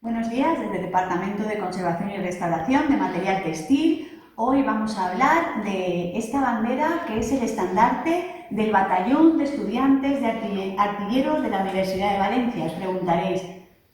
Buenos días, desde el Departamento de Conservación y Restauración de Material Textil. Hoy vamos a hablar de esta bandera que es el estandarte del Batallón de Estudiantes de Artilleros de la Universidad de Valencia. Os preguntaréis,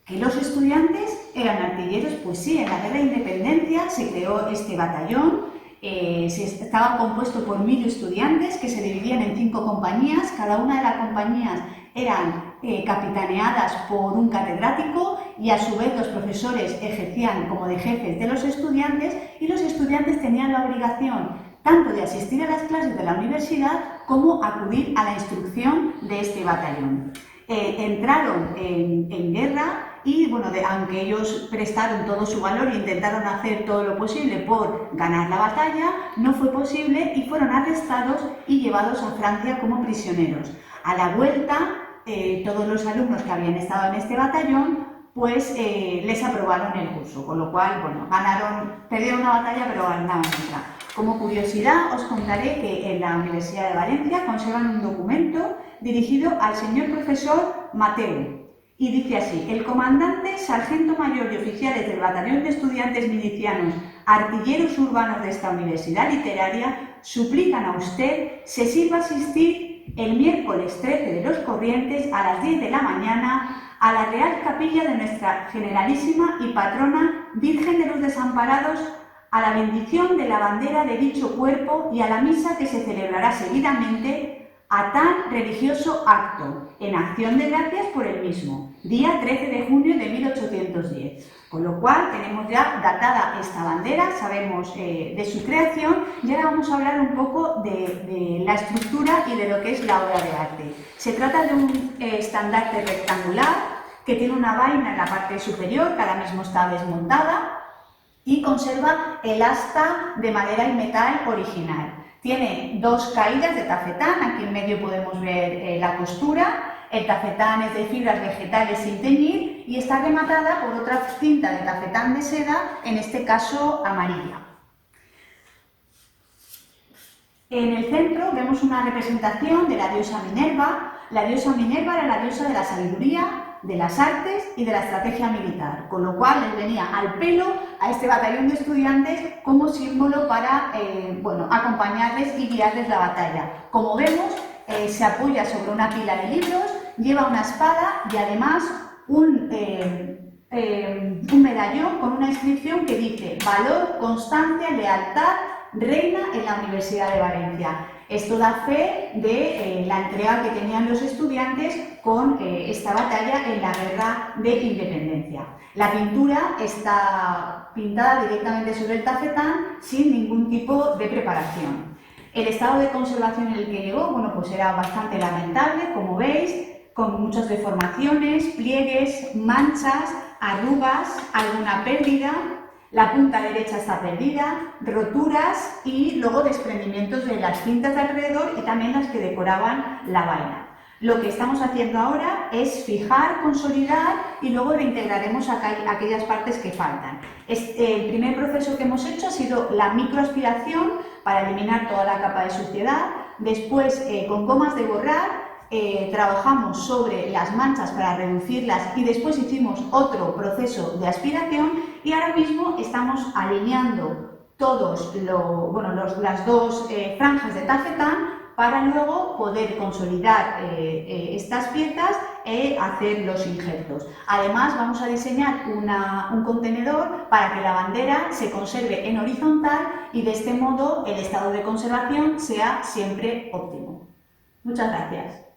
¿que los estudiantes eran artilleros? Pues sí, en la Guerra de Independencia se creó este batallón. Estaba compuesto por 1000 estudiantes que se dividían en 5 compañías. Cada una de las compañías eran capitaneadas por un catedrático y a su vez los profesores ejercían como de jefes de los estudiantes, y los estudiantes tenían la obligación tanto de asistir a las clases de la universidad como acudir a la instrucción de este batallón. Entraron en guerra y, bueno, aunque ellos prestaron todo su valor e intentaron hacer todo lo posible por ganar la batalla, no fue posible y fueron arrestados y llevados a Francia como prisioneros. A la vuelta, todos los alumnos que habían estado en este batallón pues les aprobaron el curso, con lo cual, bueno, perdieron una batalla pero ganaron otra. Como curiosidad os contaré que en la Universidad de Valencia conservan un documento dirigido al señor profesor Mateu y dice así: el comandante, sargento mayor y oficiales del batallón de estudiantes milicianos, artilleros urbanos de esta universidad literaria, suplican a usted se sirva asistir el miércoles 13 de los corrientes a las 10 de la mañana a la Real Capilla de nuestra Generalísima y Patrona Virgen de los Desamparados, a la bendición de la bandera de dicho cuerpo y a la misa que se celebrará seguidamente a tan religioso acto, en acción de gracias por el mismo, día 13 de junio de 1810. Con lo cual tenemos ya datada esta bandera, sabemos de su creación, y ahora vamos a hablar un poco de la estructura y de lo que es la obra de arte. Se trata de un estandarte rectangular que tiene una vaina en la parte superior, que ahora mismo está desmontada, y conserva el asta de madera y metal original. Tiene 2 caídas de tafetán, aquí en medio podemos ver la costura. El tafetán es de fibras vegetales sin teñir y está rematada por otra cinta de tafetán de seda, en este caso amarilla. En el centro vemos una representación de la diosa Minerva. La diosa Minerva era la diosa de la sabiduría, de las artes y de la estrategia militar, con lo cual les venía al pelo a este batallón de estudiantes como símbolo para acompañarles y guiarles la batalla. Como vemos, se apoya sobre una pila de libros, lleva una espada y además un medallón con una inscripción que dice: valor, constancia, lealtad, reina en la Universidad de Valencia. Esto da fe de la entrega que tenían los estudiantes con esta batalla en la Guerra de Independencia. La pintura está pintada directamente sobre el tafetán sin ningún tipo de preparación. El estado de conservación en el que llegó, bueno, pues era bastante lamentable, como veis, con muchas deformaciones, pliegues, manchas, arrugas, alguna pérdida. La punta derecha está perdida, roturas y luego desprendimientos de las cintas de alrededor y también las que decoraban la vaina. Lo que estamos haciendo ahora es fijar, consolidar y luego reintegraremos aquellas partes que faltan. El primer proceso que hemos hecho ha sido la microaspiración para eliminar toda la capa de suciedad. Después, con gomas de borrar, trabajamos sobre las manchas para reducirlas y después hicimos otro proceso de aspiración, y ahora mismo estamos alineando las 2 franjas de tafetán para luego poder consolidar estas piezas e hacer los injertos. Además, vamos a diseñar un contenedor para que la bandera se conserve en horizontal y de este modo el estado de conservación sea siempre óptimo. Muchas gracias.